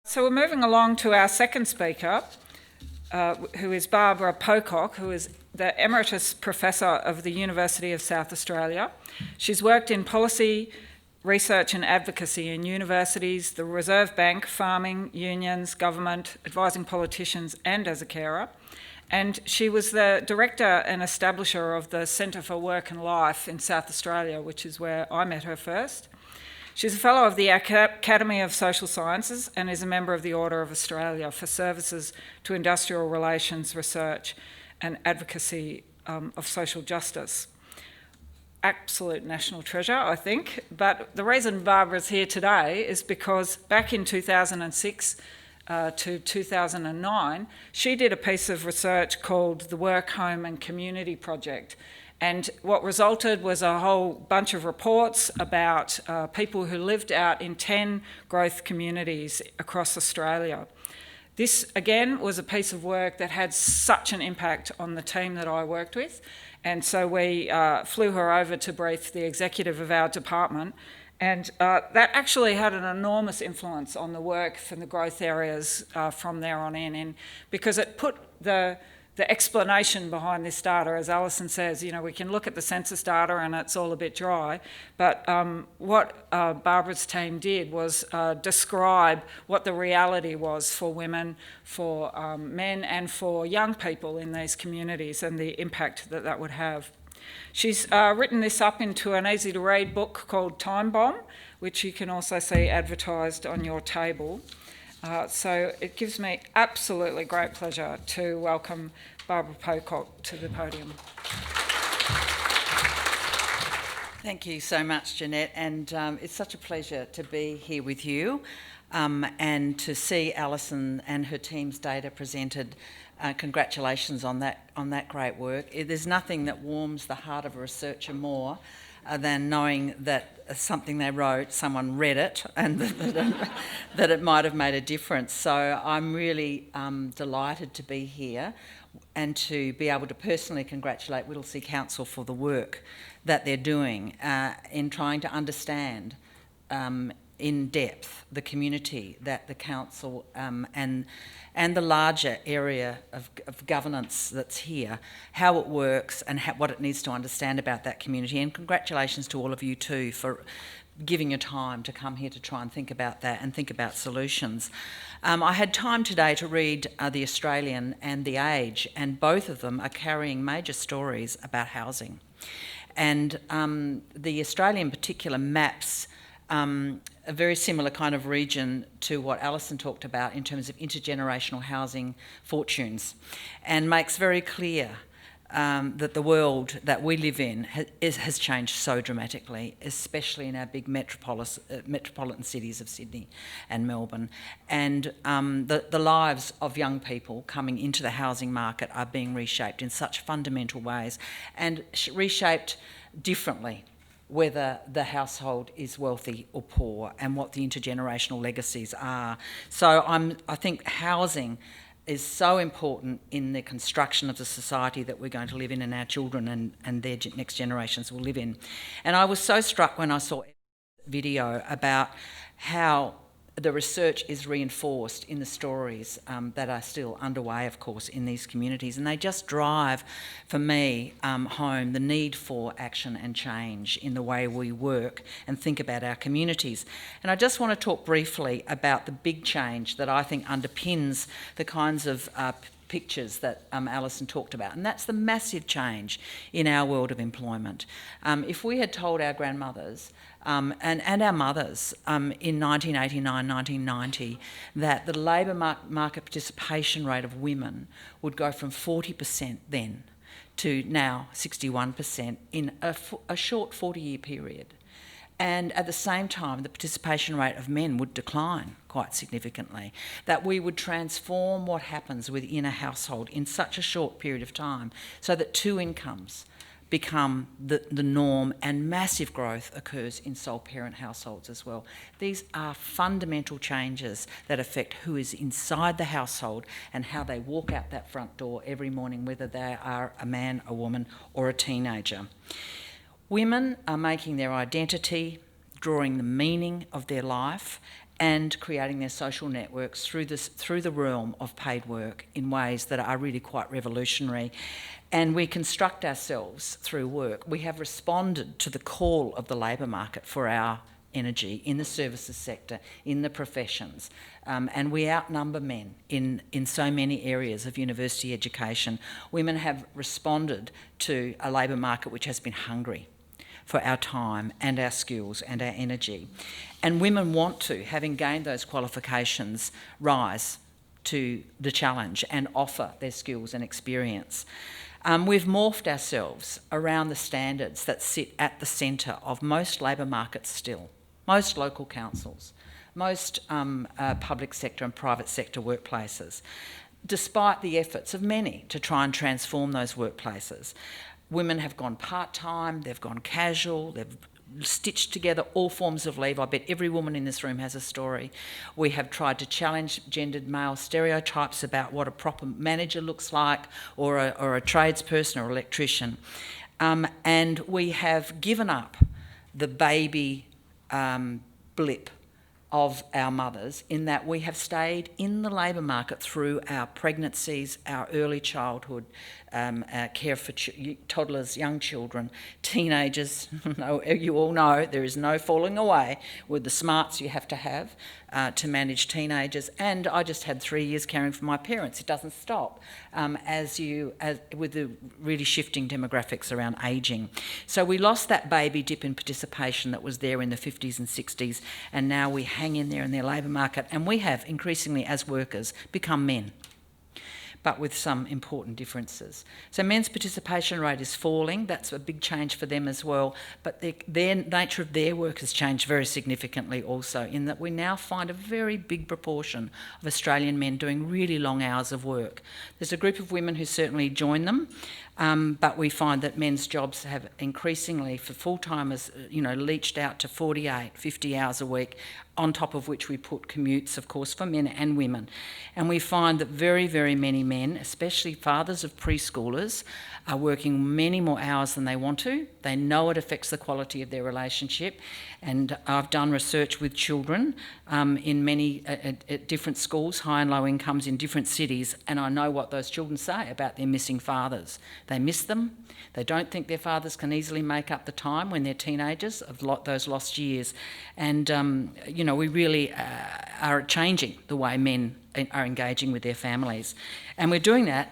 So we're moving along to our second speaker, who is Barbara Pocock, who is the Emeritus Professor of the University of South Australia. She's worked in policy, research and advocacy in universities, the Reserve Bank, farming, unions, government, advising politicians and as a carer. And she was the director and establisher of the Centre for Work and Life in South Australia, which is where I met her first. She's a fellow of the Academy of Social Sciences and is a member of the Order of Australia for services to industrial relations, research and advocacy of social justice. Absolute national treasure, I think. But the reason Barbara's here today is because back in 2006 to 2009, she did a piece of research called the Work, Home and Community Project. And what resulted was a whole bunch of reports about people who lived out in 10 growth communities across Australia. This, again, was a piece of work that had such an impact on the team that I worked with. And so we flew her over to brief the executive of our department. And that actually had an enormous influence on the work from the growth areas from there on in because it put the explanation behind this data, as Alison says, you know, we can look at the census data and it's all a bit dry, but what Barbara's team did was describe what the reality was for women, for men and for young people in these communities and the impact that that would have. She's written this up into an easy-to-read book called Time Bomb, which you can also see advertised on your table. So it gives me absolutely great pleasure to welcome Barbara Pocock to the podium. Thank you so much, Jeanette, and it's such a pleasure to be here with you and to see Alison and her team's data presented. Congratulations on that great work. There's nothing that warms the heart of a researcher more than knowing that something they wrote, someone read it, and that it might have made a difference. So I'm really delighted to be here and to be able to personally congratulate Whittlesea Council for the work that they're doing in trying to understand in depth the community that the council and the larger area of governance that's here, how it works and what it needs to understand about that community. And congratulations to all of you too for giving your time to come here to try and think about that and think about solutions. I had time today to read The Australian and The Age, and both of them are carrying major stories about housing. And The Australian in particular maps a very similar kind of region to what Alison talked about in terms of intergenerational housing fortunes, and makes very clear that the world that we live in has changed so dramatically, especially in our big metropolitan cities of Sydney and Melbourne. And the lives of young people coming into the housing market are being reshaped in such fundamental ways, and reshaped differently, whether the household is wealthy or poor and what the intergenerational legacies are. So I think housing is so important in the construction of the society that we're going to live in and our children and their next generations will live in. And I was so struck when I saw a video about how the research is reinforced in the stories that are still underway, of course, in these communities. And they just drive, for me, home the need for action and change in the way we work and think about our communities. And I just want to talk briefly about the big change that I think underpins the kinds of pictures that Alison talked about, and that's the massive change in our world of employment. If we had told our grandmothers and our mothers in 1989, 1990 that the labour market participation rate of women would go from 40% then to now 61% in a short 40-year period, and at the same time the participation rate of men would decline quite significantly, that we would transform what happens within a household in such a short period of time so that two incomes become the norm and massive growth occurs in sole parent households as well. These are fundamental changes that affect who is inside the household and how they walk out that front door every morning, whether they are a man, a woman or a teenager. Women are making their identity, drawing the meaning of their life and creating their social networks through the realm of paid work in ways that are really quite revolutionary. And we construct ourselves through work. We have responded to the call of the labour market for our energy in the services sector, in the professions, and we outnumber men in so many areas of university education. Women have responded to a labour market which has been hungry for our time and our skills and our energy. And women want to, having gained those qualifications, rise to the challenge and offer their skills and experience. We've morphed ourselves around the standards that sit at the centre of most labour markets still, most local councils, most public sector and private sector workplaces, despite the efforts of many to try and transform those workplaces. Women have gone part-time, they've gone casual, they've stitched together all forms of leave. I bet every woman in this room has a story. We have tried to challenge gendered male stereotypes about what a proper manager looks like, or a tradesperson or electrician. And we have given up the baby blip of our mothers, in that we have stayed in the labour market through our pregnancies, our early childhood, our care for toddlers, young children, teenagers. You all know there is no falling away with the smarts you have to manage teenagers. And I just had 3 years caring for my parents. It doesn't stop with the really shifting demographics around ageing. So we lost that baby dip in participation that was there in the 50s and 60s, and now we hang in there in their labour market, and we have increasingly, as workers, become men, but with some important differences. So men's participation rate is falling. That's a big change for them as well. But their nature of their work has changed very significantly also, in that we now find a very big proportion of Australian men doing really long hours of work. There's a group of women who certainly join them, but we find that men's jobs have increasingly, for full-timers, leached out to 48, 50 hours a week, on top of which we put commutes, of course, for men and women. And we find that very, very many men, especially fathers of preschoolers, are working many more hours than they want to. They know it affects the quality of their relationship. And I've done research with children in many at different schools, high and low incomes in different cities, and I know what those children say about their missing fathers. They miss them. They don't think their fathers can easily make up the time when they're teenagers of those lost years. And, we really are changing the way men are engaging with their families. And we're doing that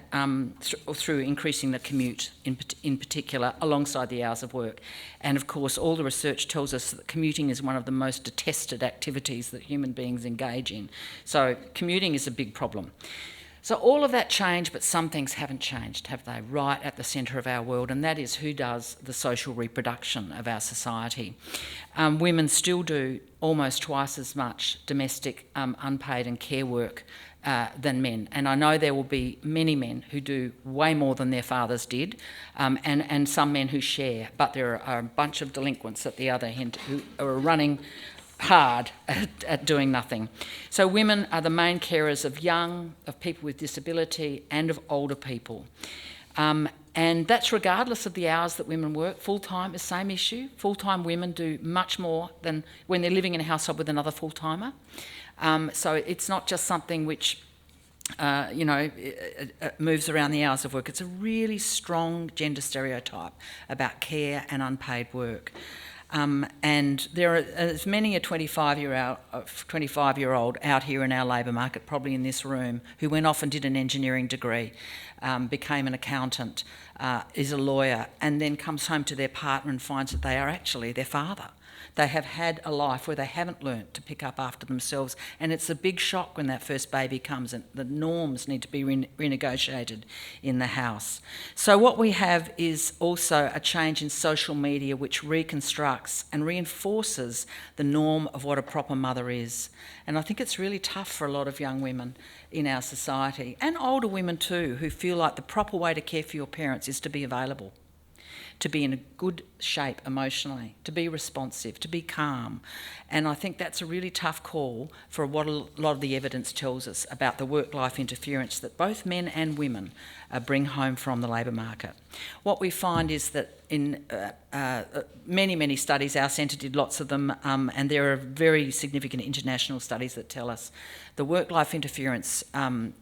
through increasing the commute in particular, alongside the hours of work. And of course, all the research tells us that commuting is one of the most detested activities that human beings engage in. So commuting is a big problem. So all of that changed, but some things haven't changed, have they? Right at the centre of our world, and that is who does the social reproduction of our society. Women still do almost twice as much domestic, unpaid and care work than men. And I know there will be many men who do way more than their fathers did, and some men who share, but there are a bunch of delinquents at the other end who are running hard at doing nothing. So women are the main carers of people with disability and of older people. And that's regardless of the hours that women work. Full-time is the same issue. Full-time women do much more than when they're living in a household with another full-timer. So it's not just something which it moves around the hours of work. It's a really strong gender stereotype about care and unpaid work. And there are as many a 25-year-old out here in our labour market, probably in this room, who went off and did an engineering degree, became an accountant, is a lawyer, and then comes home to their partner and finds that they are actually their father. They have had a life where they haven't learnt to pick up after themselves, and it's a big shock when that first baby comes and the norms need to be renegotiated in the house. So what we have is also a change in social media which reconstructs and reinforces the norm of what a proper mother is. And I think it's really tough for a lot of young women in our society, and older women too, who feel like the proper way to care for your parents is to be available, to be in a good shape emotionally, to be responsive, to be calm. And I think that's a really tough call for what a lot of the evidence tells us about the work-life interference that both men and women bring home from the labour market. What we find is that in many studies. Our centre did lots of them, and there are very significant international studies that tell us the work-life interference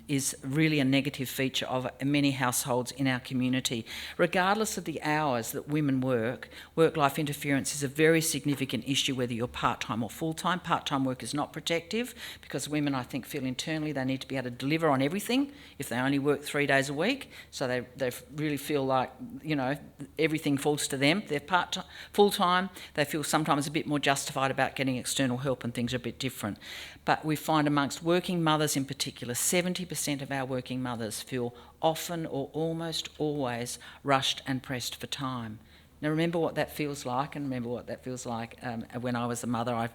is really a negative feature of many households in our community. Regardless of the hours that women work, work-life interference is a very significant issue, whether you're part-time or full-time. Part-time work is not protective because women, I think, feel internally they need to be able to deliver on everything if they only work 3 days a week. So they really feel like, you know, everything falls to them. They're part-time, full-time, they feel sometimes a bit more justified about getting external help, and things are a bit different. But we find amongst working mothers in particular, 70% of our working mothers feel often or almost always rushed and pressed for time. Now remember what that feels like, and remember what that feels like when I was a mother.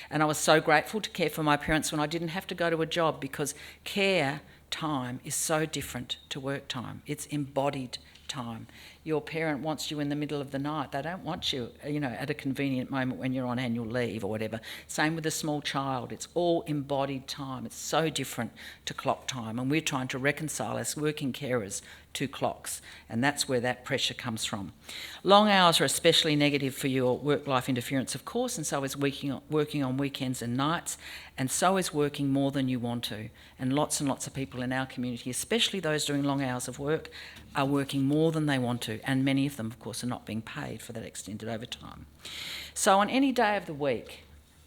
And I was so grateful to care for my parents when I didn't have to go to a job, because care time is so different to work time. It's embodied time. Your parent wants you in the middle of the night. They don't want you, you know, at a convenient moment when you're on annual leave or whatever. Same with a small child. It's all embodied time. It's so different to clock time. And we're trying to reconcile as working carers to clocks. And that's where that pressure comes from. Long hours are especially negative for your work-life interference, of course, and so is working on weekends and nights, and so is working more than you want to. And lots of people in our community, especially those doing long hours of work, are working more than they want to, and many of them, of course, are not being paid for that extended overtime. So on any day of the week,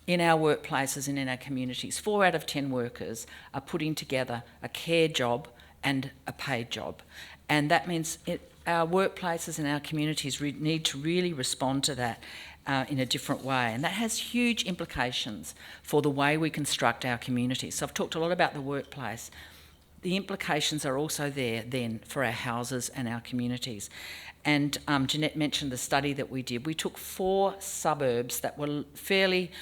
in our workplaces and in our communities, 4 out of 10 workers are putting together a care job and a paid job. And that means our workplaces and our communities need to really respond to that in a different way. And that has huge implications for the way we construct our communities. So I've talked a lot about the workplace. The implications are also there then for our houses and our communities. And Jeanette mentioned the study that we did. We took 4 suburbs that were fairly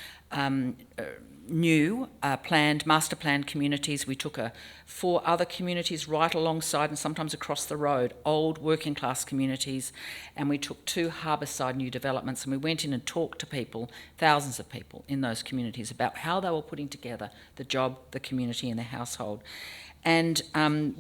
new, master planned communities. We took 4 other communities right alongside and sometimes across the road, old working class communities, and we took 2 harbourside new developments, and we went in and talked to people, thousands of people in those communities, about how they were putting together the job, the community and the household. And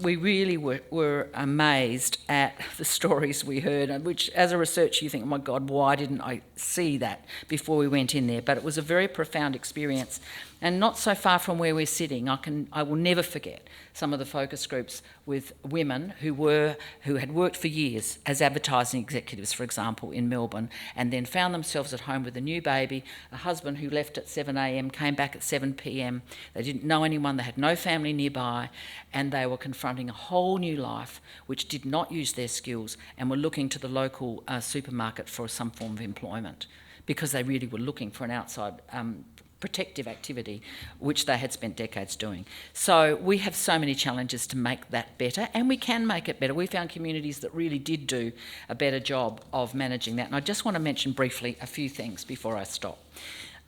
we really were amazed at the stories we heard, which as a researcher you think, oh my God, why didn't I see that before we went in there? But it was a very profound experience. And not so far from where we're sitting, I will never forget some of the focus groups with women who had worked for years as advertising executives, for example, in Melbourne, and then found themselves at home with a new baby, a husband who left at 7 a.m, came back at 7 p.m. They didn't know anyone, they had no family nearby, and they were confronting a whole new life which did not use their skills, and were looking to the local supermarket for some form of employment, because they really were looking for an outside protective activity which they had spent decades doing. So we have so many challenges to make that better, and we can make it better. We found communities that really did do a better job of managing that, and I just want to mention briefly a few things before I stop.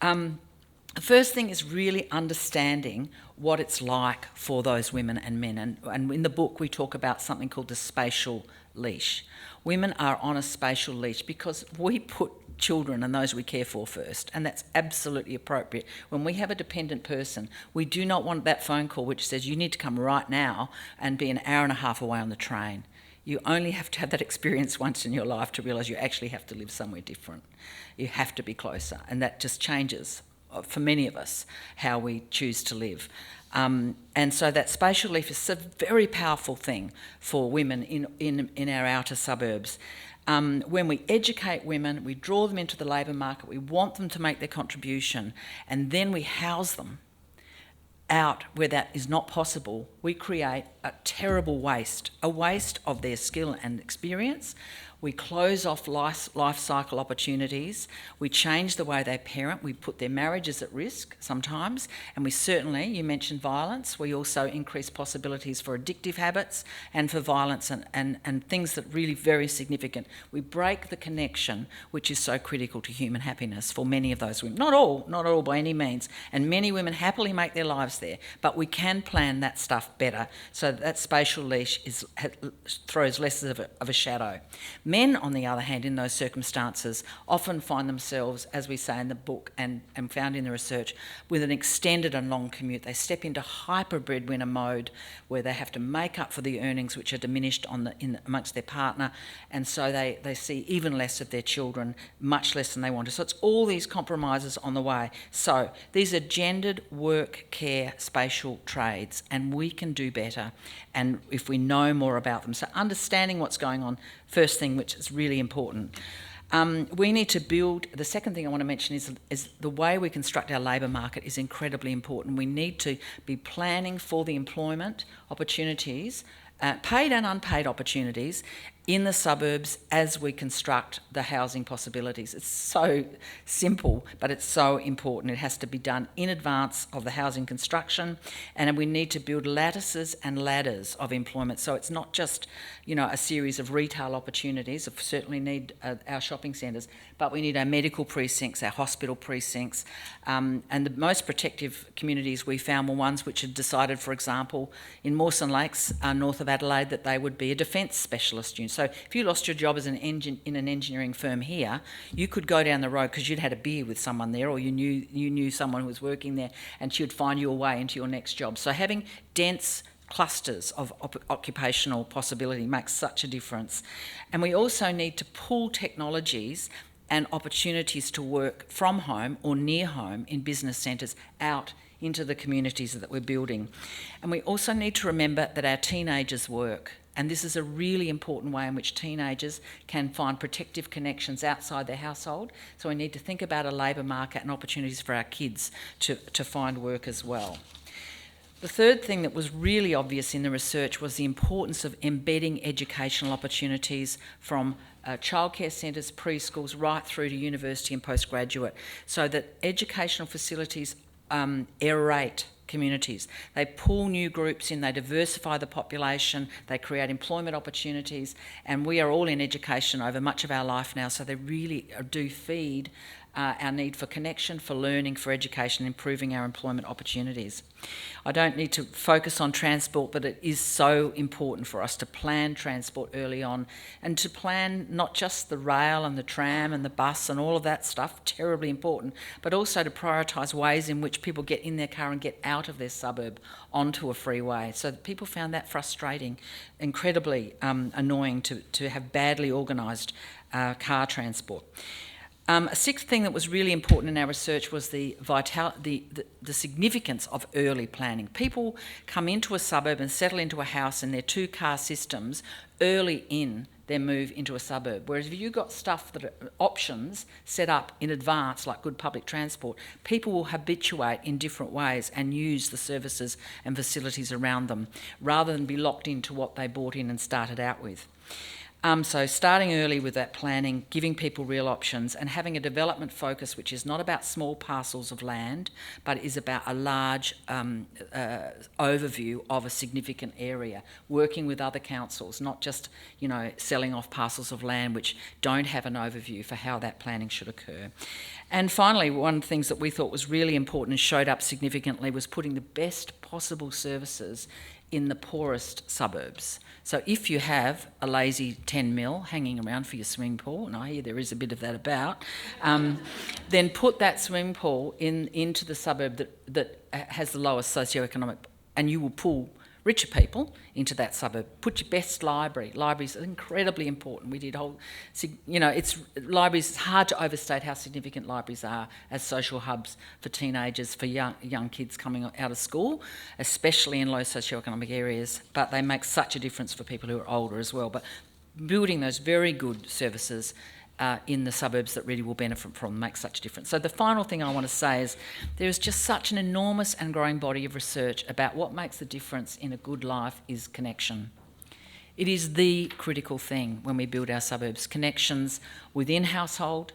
The first thing is really understanding what it's like for those women and men, and in the book we talk about something called the spatial leash. Women are on a spatial leash because we put children and those we care for first, and that's absolutely appropriate. When we have a dependent person, we do not want that phone call which says you need to come right now and be an hour and a half away on the train. You only have to have that experience once in your life to realise you actually have to live somewhere different. You have to be closer, and that just changes, for many of us, how we choose to live. And so that spatial leash is a very powerful thing for women in our outer suburbs. When we educate women, we draw them into the labour market, we want them to make their contribution, and then we house them out where that is not possible, we create a terrible waste, a waste of their skill and experience. We close off life cycle opportunities. We change the way they parent. We put their marriages at risk sometimes. And we certainly, you mentioned violence, we also increase possibilities for addictive habits and for violence and things that really very significant. We break the connection which is so critical to human happiness for many of those women. Not all by any means. And many women happily make their lives there. But we can plan that stuff stuff better, so that spatial leash throws less of a shadow. Men, on the other hand, in those circumstances, often find themselves, as we say in the book and found in the research, with an extended and long commute. They step into hyper breadwinner mode where they have to make up for the earnings which are diminished amongst their partner, and so they see even less of their children, much less than they want to. So it's all these compromises on the way. So these are gendered work, care, spatial trades, and we can do better, and if we know more about them. So understanding what's going on, first thing, which is really important. We need to build, the second thing I want to mention is the way we construct our labour market is incredibly important. We need to be planning for the employment opportunities, paid and unpaid opportunities, in the suburbs as we construct the housing possibilities. It's so simple, but it's so important. It has to be done in advance of the housing construction, and we need to build lattices and ladders of employment. So it's not just, a series of retail opportunities. We certainly need our shopping centres, but we need our medical precincts, our hospital precincts, and the most protective communities we found were ones which had decided, for example, in Mawson Lakes, north of Adelaide, that they would be a defence specialist unit. So if you lost your job as in an engineering firm here, you could go down the road because you'd had a beer with someone there, or you knew someone who was working there, and she would find you a way into your next job. So having dense clusters of occupational possibility makes such a difference. And we also need to pull technologies and opportunities to work from home or near home in business centres out into the communities that we're building. And we also need to remember that our teenagers work. And this is a really important way in which teenagers can find protective connections outside their household. So we need to think about a labour market and opportunities for our kids to find work as well. The third thing that was really obvious in the research was the importance of embedding educational opportunities from childcare centres, preschools, right through to university and postgraduate, so that educational facilities aerate communities. They pull new groups in, they diversify the population, they create employment opportunities, and we are all in education over much of our life now, so they really do feed our need for connection, for learning, for education, improving our employment opportunities. I don't need to focus on transport, but it is so important for us to plan transport early on, and to plan not just the rail and the tram and the bus and all of that stuff, terribly important, but also to prioritise ways in which people get in their car and get out of their suburb onto a freeway. So people found that frustrating, incredibly annoying to have badly organised car transport. A sixth thing that was really important in our research was the significance of early planning. People come into a suburb and settle into a house in their two-car systems early in their move into a suburb. Whereas if you've got stuff that are options set up in advance, like good public transport, people will habituate in different ways and use the services and facilities around them, rather than be locked into what they bought in and started out with. So starting early with that planning, giving people real options, and having a development focus which is not about small parcels of land, but is about a large overview of a significant area, working with other councils, not just, selling off parcels of land which don't have an overview for how that planning should occur. And finally, one of the things that we thought was really important and showed up significantly was putting the best possible services in the poorest suburbs. So if you have a lazy 10 mil hanging around for your swimming pool, and I hear there is a bit of that about, then put that swimming pool into the suburb that has the lowest socioeconomic, and you will pull richer people into that suburb. Put your best library. Libraries are incredibly important. We did libraries, it's hard to overstate how significant libraries are as social hubs for teenagers, for young kids coming out of school, especially in low socioeconomic areas, but they make such a difference for people who are older as well. But building those very good services in the suburbs that really will benefit from makes such a difference. So the final thing I want to say is there is just such an enormous and growing body of research about what makes the difference in a good life is connection. It is the critical thing when we build our suburbs. Connections within household,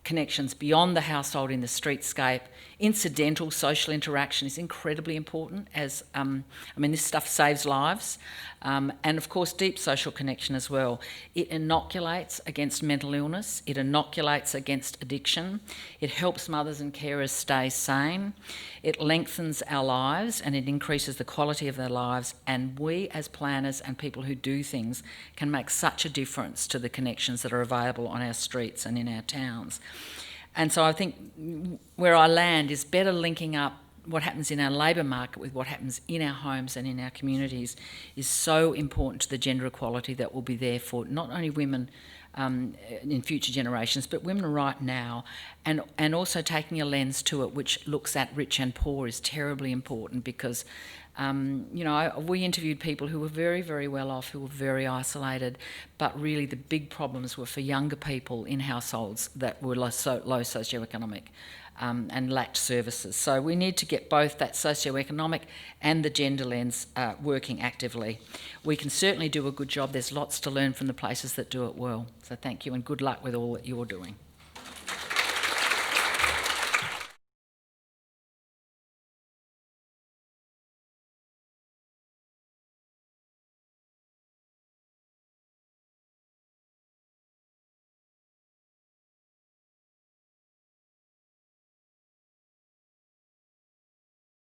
connections beyond the household in the streetscape. Incidental social interaction is incredibly important this stuff saves lives. And of course, deep social connection as well. It inoculates against mental illness. It inoculates against addiction. It helps mothers and carers stay sane. It lengthens our lives and it increases the quality of their lives. And we as planners and people who do things can make such a difference to the connections that are available on our streets and in our towns. And so I think where I land is better linking up what happens in our labour market with what happens in our homes and in our communities is so important to the gender equality that will be there for not only women in future generations, but women right now, and also taking a lens to it which looks at rich and poor is terribly important because we interviewed people who were very, very well off, who were very isolated, but really the big problems were for younger people in households that were low socioeconomic and lacked services. So we need to get both that socioeconomic and the gender lens working actively. We can certainly do a good job. There's lots to learn from the places that do it well. So thank you and good luck with all that you're doing.